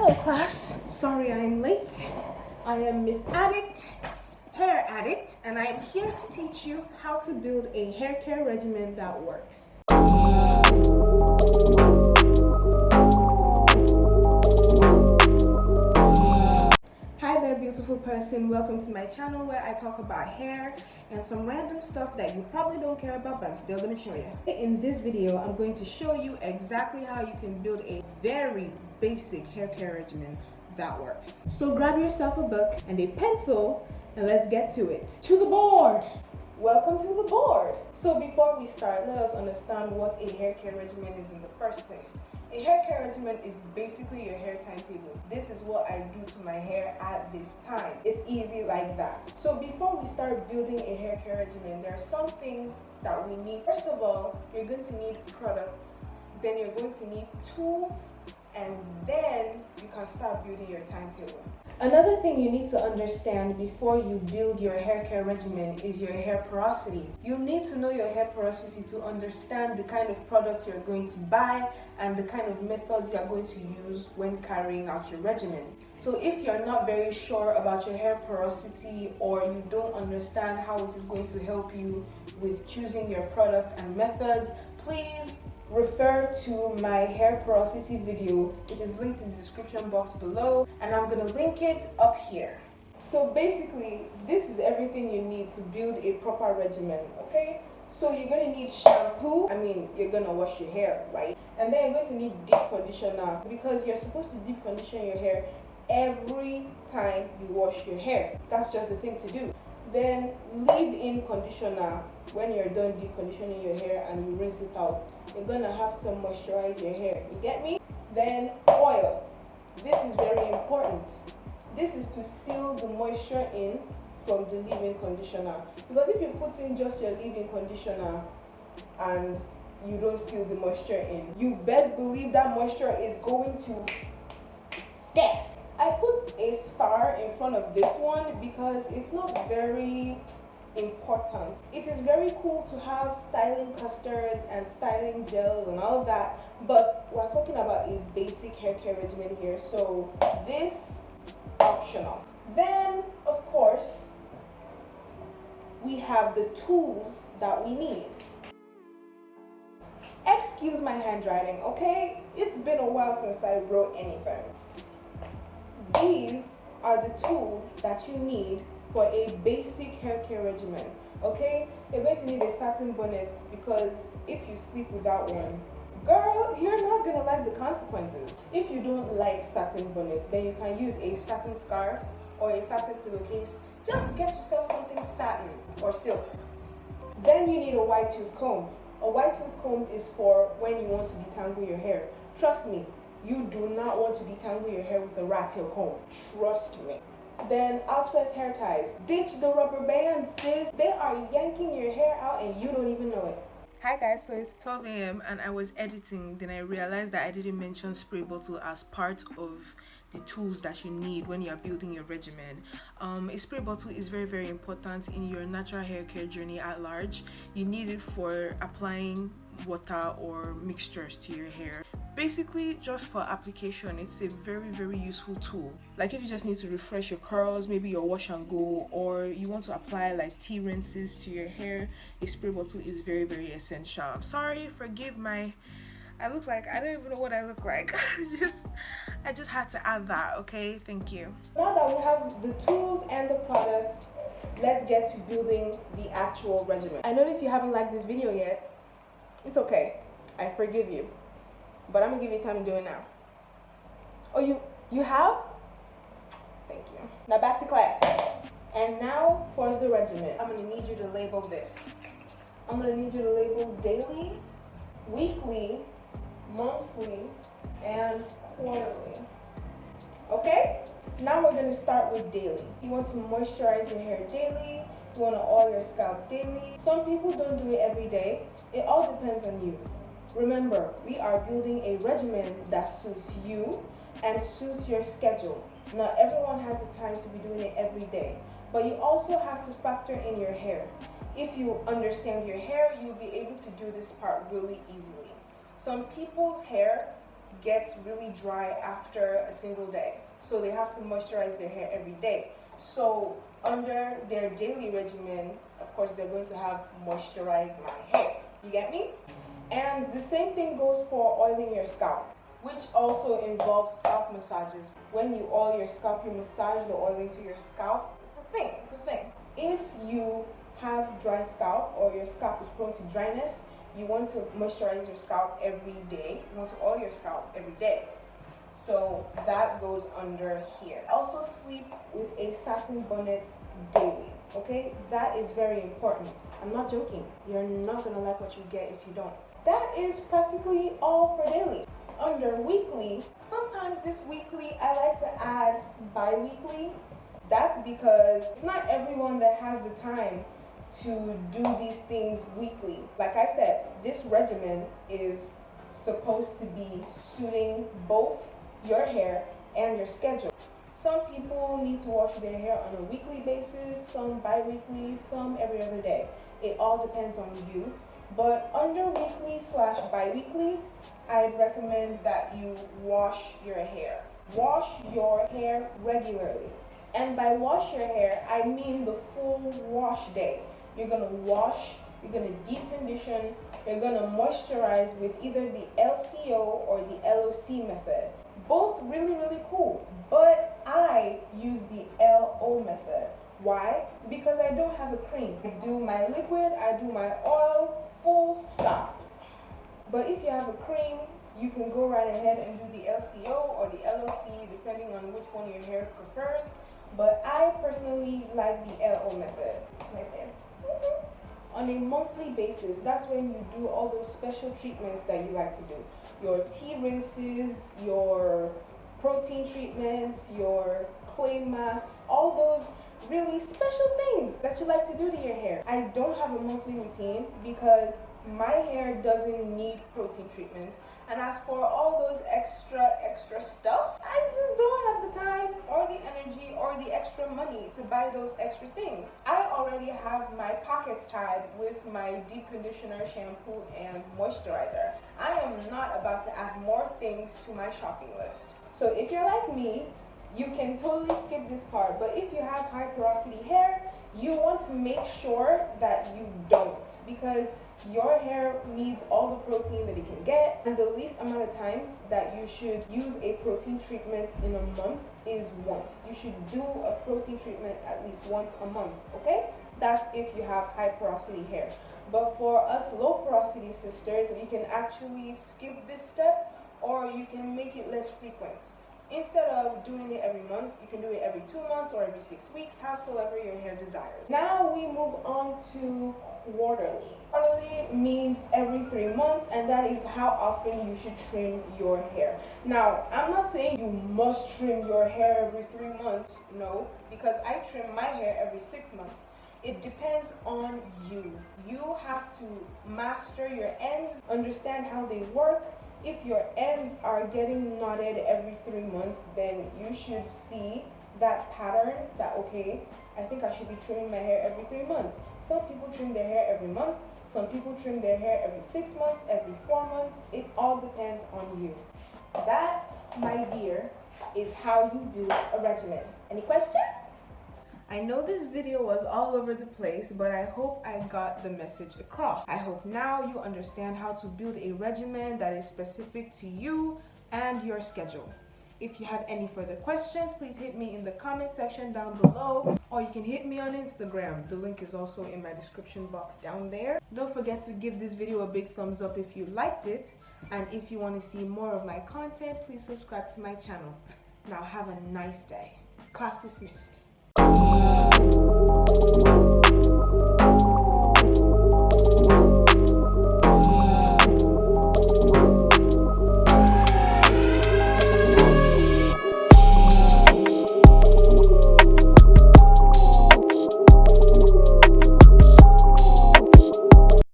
Hello class, sorry I am late. I am Miss Addict, Hair Addict, and I am here to teach you how to build a hair care regimen that works. Hi there beautiful person, welcome to my channel where I talk about hair and some random stuff that you probably don't care about, but I'm still going to show you. In this video, I'm going to show you exactly how you can build a very basic hair care regimen that works. So grab yourself a book and a pencil and let's get to it. To the board! Welcome to the board! So before we start, let us understand what a hair care regimen is in the first place. A hair care regimen is basically your hair timetable. This is what I do to my hair at this time. It's easy like that. So before we start building a hair care regimen, there are some things that we need. First of all, you're going to need products. Then you're going to need tools. And then you can start building your timetable. Another thing you need to understand before you build your hair care regimen is your hair porosity. You need to know your hair porosity to understand the kind of products you're going to buy and the kind of methods you're going to use when carrying out your regimen. So if you're not very sure about your hair porosity or you don't understand how it is going to help you with choosing your products and methods, please refer to my hair porosity video. It is linked in the description box below and I'm going to link it up here. So basically, this is everything you need to build a proper regimen, okay? So you're going to need shampoo. You're going to wash your hair, right? And then you're going to need deep conditioner because you're supposed to deep condition your hair every time you wash your hair. That's just the thing to do. Then leave-in conditioner. When you're done deep conditioning your hair and you rinse it out, you're gonna have to moisturize your hair. You get me? Then oil. This is very important. This is to seal the moisture in from the leave-in conditioner. Because if you put in just your leave-in conditioner and you don't seal the moisture in, you best believe that moisture is going to stay. I put a star in front of this one because it's not very important. It is very cool to have styling custards and styling gels and all of that, but we're talking about a basic hair care regimen here, so this optional. Then of course we have the tools that we need. Excuse my handwriting, okay? It's been a while since I wrote anything. These are the tools that you need for a basic hair care regimen, okay? You're going to need a satin bonnet because if you sleep without one, girl, you're not gonna like the consequences. If you don't like satin bonnets, then you can use a satin scarf or a satin pillowcase. Just get yourself something satin or silk. Then you need a white tooth comb. A white tooth comb is for when you want to detangle your hair. Trust me, you do not want to detangle your hair with a rat tail comb. Trust me. Then outless hair ties. Ditch the rubber bands, sis. They are yanking your hair out and you don't even know it. Hi guys, so it's 12 a.m. and I was editing, then I realized that I didn't mention spray bottle as part of the tools that you need when you're building your regimen. A spray bottle is very, very important in your natural hair care journey at large. You need it for applying water or mixtures to your hair. Basically, just for application, it's a very, very useful tool. Like if you just need to refresh your curls, maybe your wash and go, or you want to apply like tea rinses to your hair, a spray bottle is very, very essential. I'm sorry, forgive my, I don't even know what I look like. I just had to add that, okay? Thank you. Now that we have the tools and the products, let's get to building the actual regimen. I noticed you haven't liked this video yet. It's okay, I forgive you. But I'm gonna give you time to do it now. Oh, you have? Thank you. Now back to class. And now for the regimen. I'm gonna need you to label this. I'm gonna need you to label daily, weekly, monthly, and quarterly. Okay? Now we're gonna start with daily. You want to moisturize your hair daily. You want to oil your scalp daily. Some people don't do it every day. It all depends on you. Remember, we are building a regimen that suits you and suits your schedule. Not everyone has the time to be doing it every day, but you also have to factor in your hair. If you understand your hair, you'll be able to do this part really easily. Some people's hair gets really dry after a single day. So they have to moisturize their hair every day. So under their daily regimen, of course, they're going to have moisturize my hair. You get me? And the same thing goes for oiling your scalp, which also involves scalp massages. When you oil your scalp, you massage the oil into your scalp. It's a thing, it's a thing. If you have dry scalp or your scalp is prone to dryness, you want to moisturize your scalp every day. You want to oil your scalp every day. So that goes under here. Also sleep with a satin bonnet daily, okay? That is very important. I'm not joking. You're not gonna like what you get if you don't. That is practically all for daily. Under weekly, sometimes this weekly I like to add bi-weekly. That's because it's not everyone that has the time to do these things weekly. Like I said, this regimen is supposed to be suiting both your hair and your schedule. Some people need to wash their hair on a weekly basis, some bi-weekly, some every other day. It all depends on you. But under weekly / bi-weekly, I'd recommend that you wash your hair. Wash your hair regularly. And by wash your hair, I mean the full wash day. You're gonna wash, you're gonna deep condition, you're gonna moisturize with either the LCO or the LOC method. Both really, really cool, but I use the LO method. Why? Because I don't have a cream. I do my liquid, I do my oil, full stop. But if you have a cream, you can go right ahead and do the LCO or the LOC, depending on which one your hair prefers. But I personally like the LO method, right there. On a monthly basis, that's when you do all those special treatments that you like to do. Your tea rinses, your protein treatments, your clay masks, all those really special things that you like to do to your hair. I don't have a monthly routine because my hair doesn't need protein treatments. And as for all those extra stuff, I just don't have the time or the energy or the extra money to buy those extra things. I already have my pockets tied with my deep conditioner, shampoo, and moisturizer. I am not about to add more things to my shopping list. So if you're like me, you can totally skip this part. But if you have high porosity hair, you want to make sure that you don't, because your hair needs all the protein that it can get, and the least amount of times that you should use a protein treatment in a month is once. You should do a protein treatment at least once a month, okay? That's if you have high porosity hair. But for us low porosity sisters, you can actually skip this step, or you can make it less frequent. Instead of doing it every month, you can do it every 2 months or every 6 weeks, howsoever your hair desires. Now we move on to quarterly. Quarterly means every 3 months, and that is how often you should trim your hair. Now, I'm not saying you must trim your hair every 3 months, no, because I trim my hair every 6 months. It depends on you. You have to master your ends, understand how they work. If your ends are getting knotted every 3 months, then you should see that pattern that, okay, I think I should be trimming my hair every 3 months. Some people trim their hair every month. Some people trim their hair every 6 months, every 4 months. It all depends on you. That, my dear, is how you do a regimen. Any questions? I know this video was all over the place, but I hope I got the message across. I hope now you understand how to build a regimen that is specific to you and your schedule. If you have any further questions, please hit me in the comment section down below, or you can hit me on Instagram. The link is also in my description box down there. Don't forget to give this video a big thumbs up if you liked it, and if you want to see more of my content, please subscribe to my channel. Now have a nice day. Class dismissed.